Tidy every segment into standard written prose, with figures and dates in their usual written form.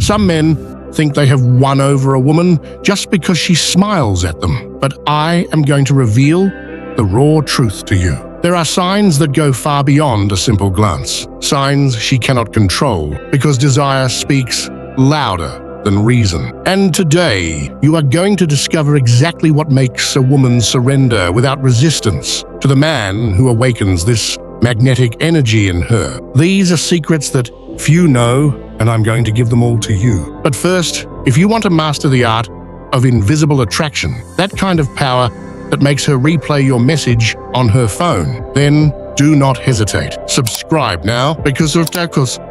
Some men think they have won over a woman just because she smiles at them, but I am going to reveal the raw truth to you. There are signs that go far beyond a simple glance, signs she cannot control because desire speaks louder than reason. And today, you are going to discover exactly what makes a woman surrender without resistance to the man who awakens this magnetic energy in her. These are secrets that few know, and I'm going to give them all to you. But first, if you want to master the art of invisible attraction, that kind of power that makes her replay your message on her phone, then do not hesitate. Subscribe now, because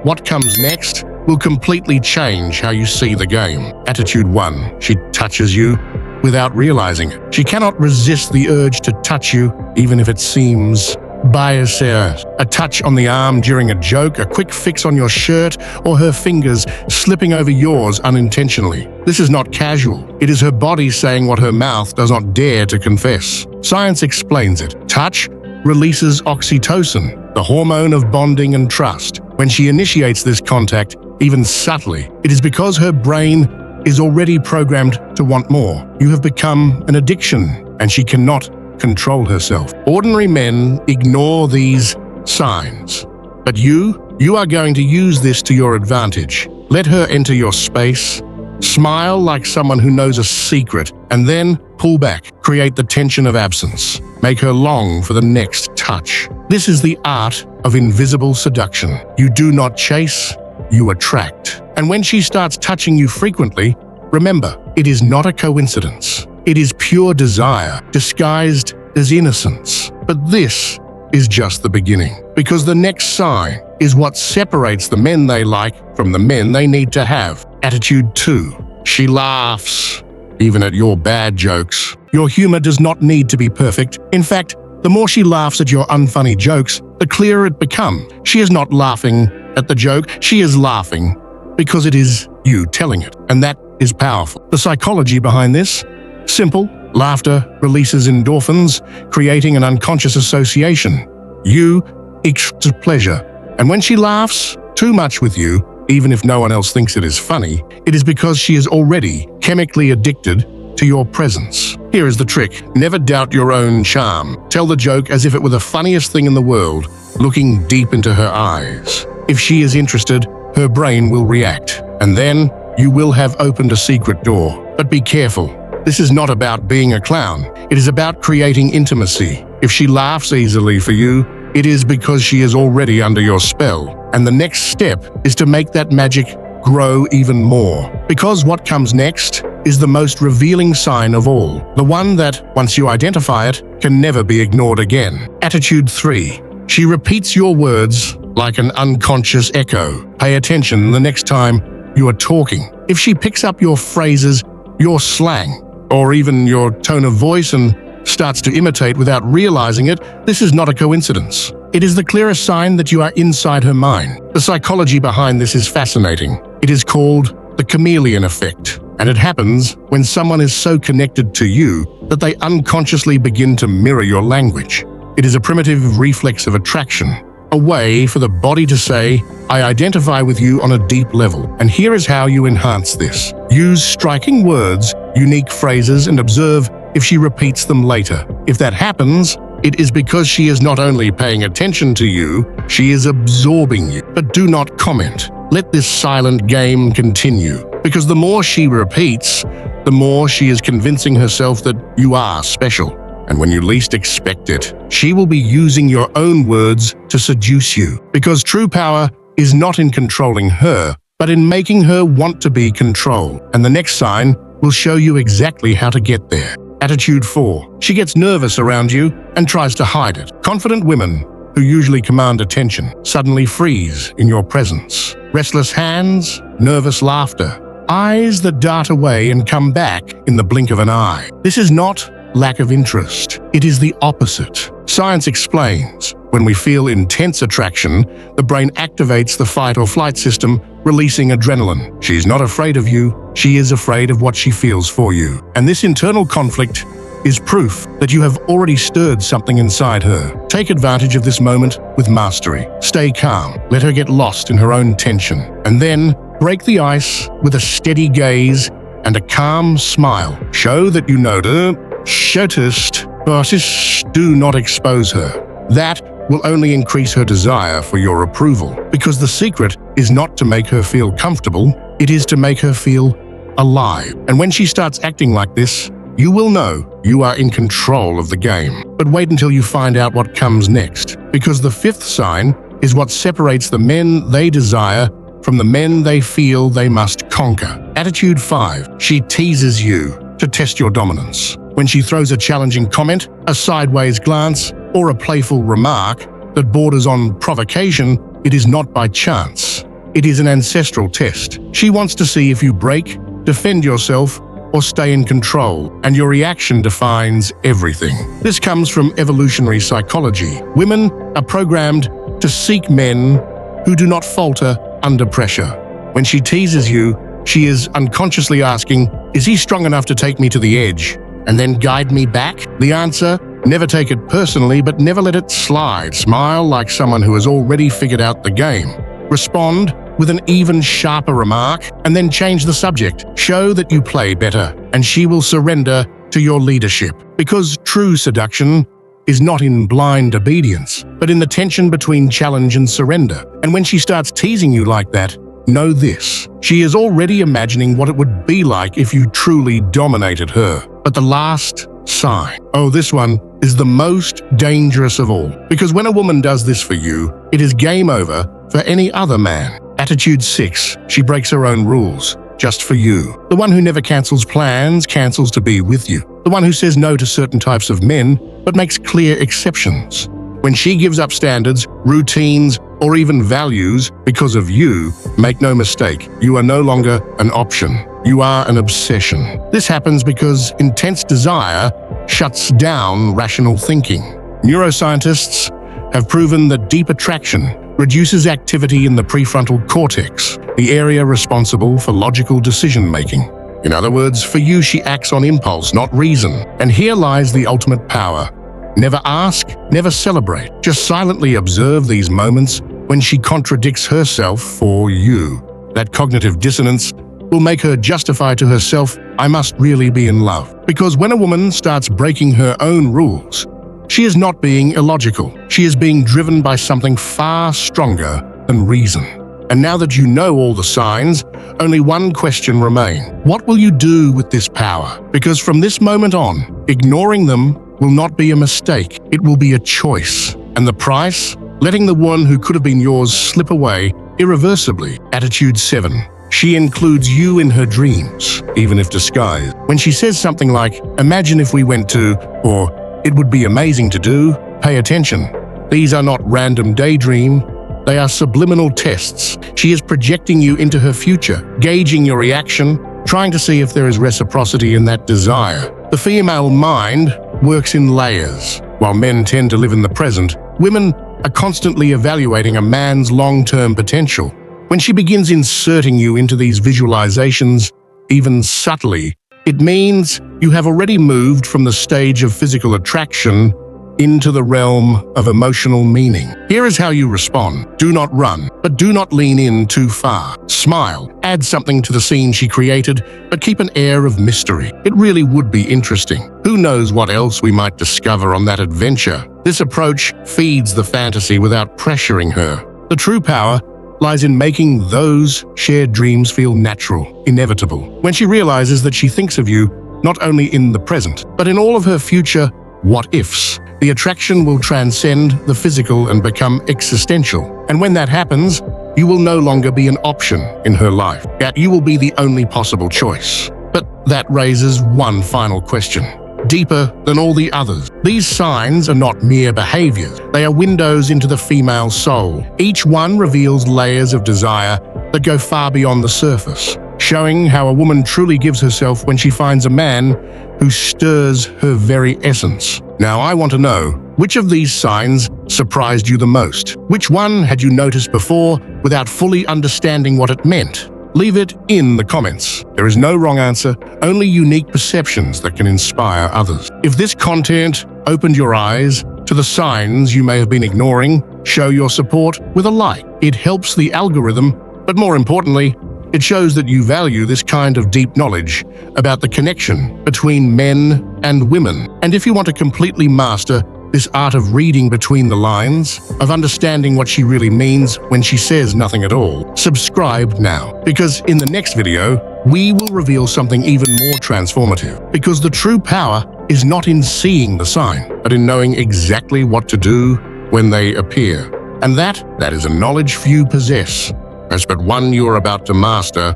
what comes next will completely change how you see the game. Attitude 1. She touches you without realizing it. She cannot resist the urge to touch you, even if it seems biased. A touch on the arm during a joke, a quick fix on your shirt, or her fingers slipping over yours unintentionally. This is not casual. It is her body saying what her mouth does not dare to confess. Science explains it. Touch releases oxytocin, the hormone of bonding and trust. When she initiates this contact, even subtly, it is because her brain is already programmed to want more. You have become an addiction, and she cannot control herself. Ordinary men ignore these signs, but you are going to use this to your advantage. Let her enter your space, smile like someone who knows a secret, and then pull back. Create the tension of absence. Make her long for the next touch. This is the art of invisible seduction. You do not chase, you attract. And when she starts touching you frequently, remember, it is not a coincidence. It is pure desire, disguised as innocence. But this is just the beginning, because the next sign is what separates the men they like from the men they need to have. Attitude 2. She laughs, even at your bad jokes. Your humor does not need to be perfect. In fact, the more she laughs at your unfunny jokes, the clearer it becomes. She is not laughing at the joke, she is laughing because it is you telling it, and that is powerful. The psychology behind this? Simple. Laughter releases endorphins, creating an unconscious association. You equals pleasure. And when she laughs too much with you, even if no one else thinks it is funny, it is because she is already chemically addicted to your presence. Here is the trick. Never doubt your own charm. Tell the joke as if it were the funniest thing in the world, looking deep into her eyes. If she is interested, her brain will react, and then you will have opened a secret door. But be careful. This is not about being a clown. It is about creating intimacy. If she laughs easily for you, it is because she is already under your spell. And the next step is to make that magic grow even more. Because what comes next is the most revealing sign of all. The one that, once you identify it, can never be ignored again. Attitude 3. She repeats your words like an unconscious echo. Pay attention the next time you are talking. If she picks up your phrases, your slang, or even your tone of voice and starts to imitate without realizing it, this is not a coincidence. It is the clearest sign that you are inside her mind. The psychology behind this is fascinating. It is called the chameleon effect, and it happens when someone is so connected to you that they unconsciously begin to mirror your language. It is a primitive reflex of attraction, a way for the body to say, I identify with you on a deep level. And here is how you enhance this. Use striking words, unique phrases, and observe if she repeats them later. If that happens, it is because she is not only paying attention to you, she is absorbing you. But do not comment. Let this silent game continue, because the more she repeats, the more she is convincing herself that you are special. And when you least expect it, she will be using your own words to seduce you. Because true power is not in controlling her, but in making her want to be controlled. And the next sign will show you exactly how to get there. Attitude 4. She gets nervous around you and tries to hide it. Confident women, who usually command attention, suddenly freeze in your presence. Restless hands, nervous laughter, eyes that dart away and come back in the blink of an eye. This is not lack of interest. It is the opposite. Science explains, when we feel intense attraction, the brain activates the fight or flight system, releasing adrenaline. She's not afraid of you, she is afraid of what she feels for you. And this internal conflict is proof that you have already stirred something inside her. Take advantage of this moment with mastery. Stay calm, let her get lost in her own tension, and then Break the ice with a steady gaze and a calm smile. Show that you noticed, but do not expose her. That will only increase her desire for your approval, because the secret is not to make her feel comfortable, it is to make her feel alive. And when she starts acting like this, you will know you are in control of the game. But wait until you find out what comes next, because the fifth sign is what separates the men they desire from the men they feel they must conquer. Attitude 5. She teases you to test your dominance. When she throws a challenging comment, a sideways glance, or a playful remark that borders on provocation, it is not by chance. It is an ancestral test. She wants to see if you break, defend yourself, or stay in control, and your reaction defines everything. This comes from evolutionary psychology. Women are programmed to seek men who do not falter under pressure. When she teases you, she is unconsciously asking, is he strong enough to take me to the edge and then guide me back? The answer, never take it personally, but never let it slide. Smile like someone who has already figured out the game. Respond with an even sharper remark, and then change the subject. Show that you play better, and she will surrender to your leadership. Because true seduction is not in blind obedience, but in the tension between challenge and surrender. And when she starts teasing you like that, know this: she is already imagining what it would be like if you truly dominated her. But the last sign, this one is the most dangerous of all. Because when a woman does this for you, it is game over for any other man. Attitude 6. She breaks her own rules, just for you. The one who never cancels plans, cancels to be with you. The one who says no to certain types of men, but makes clear exceptions. When she gives up standards, routines, or even values because of you, make no mistake, you are no longer an option. You are an obsession. This happens because intense desire shuts down rational thinking. Neuroscientists have proven that deep attraction reduces activity in the prefrontal cortex, the area responsible for logical decision-making. In other words, for you, she acts on impulse, not reason. And here lies the ultimate power. Never ask, never celebrate. Just silently observe these moments when she contradicts herself for you. That cognitive dissonance will make her justify to herself, I must really be in love. Because when a woman starts breaking her own rules, she is not being illogical. She is being driven by something far stronger than reason. And now that you know all the signs, only one question remains. What will you do with this power? Because from this moment on, ignoring them will not be a mistake. It will be a choice. And the price? Letting the one who could have been yours slip away irreversibly. Attitude 7. She includes you in her dreams, even if disguised. When she says something like, imagine if we went to, or it would be amazing to do, pay attention. These are not random daydream, they are subliminal tests. She is projecting you into her future, gauging your reaction, trying to see if there is reciprocity in that desire. The female mind works in layers. While men tend to live in the present, women are constantly evaluating a man's long-term potential. When she begins inserting you into these visualizations, even subtly, it means you have already moved from the stage of physical attraction into the realm of emotional meaning. Here is how you respond. Do not run, but do not lean in too far. Smile, add something to the scene she created, but keep an air of mystery. It really would be interesting. Who knows what else we might discover on that adventure? This approach feeds the fantasy without pressuring her. The true power lies in making those shared dreams feel natural, inevitable. When she realizes that she thinks of you not only in the present, but in all of her future what-ifs, the attraction will transcend the physical and become existential. And when that happens, you will no longer be an option in her life. Yet you will be the only possible choice. But that raises one final question, deeper than all the others. These signs are not mere behaviors. They are windows into the female soul. Each one reveals layers of desire that go far beyond the surface, showing how a woman truly gives herself when she finds a man who stirs her very essence. Now, I want to know, which of these signs surprised you the most? Which one had you noticed before without fully understanding what it meant? Leave it in the comments. There is no wrong answer, only unique perceptions that can inspire others. If this content opened your eyes to the signs you may have been ignoring, show your support with a like. It helps the algorithm, but more importantly, It shows that you value this kind of deep knowledge about the connection between men and women. And if you want to completely master this art of reading between the lines, of understanding what she really means when she says nothing at all, subscribe now. Because in the next video, we will reveal something even more transformative. Because the true power is not in seeing the sign, but in knowing exactly what to do when they appear. And that is a knowledge few possess. As but one you are about to master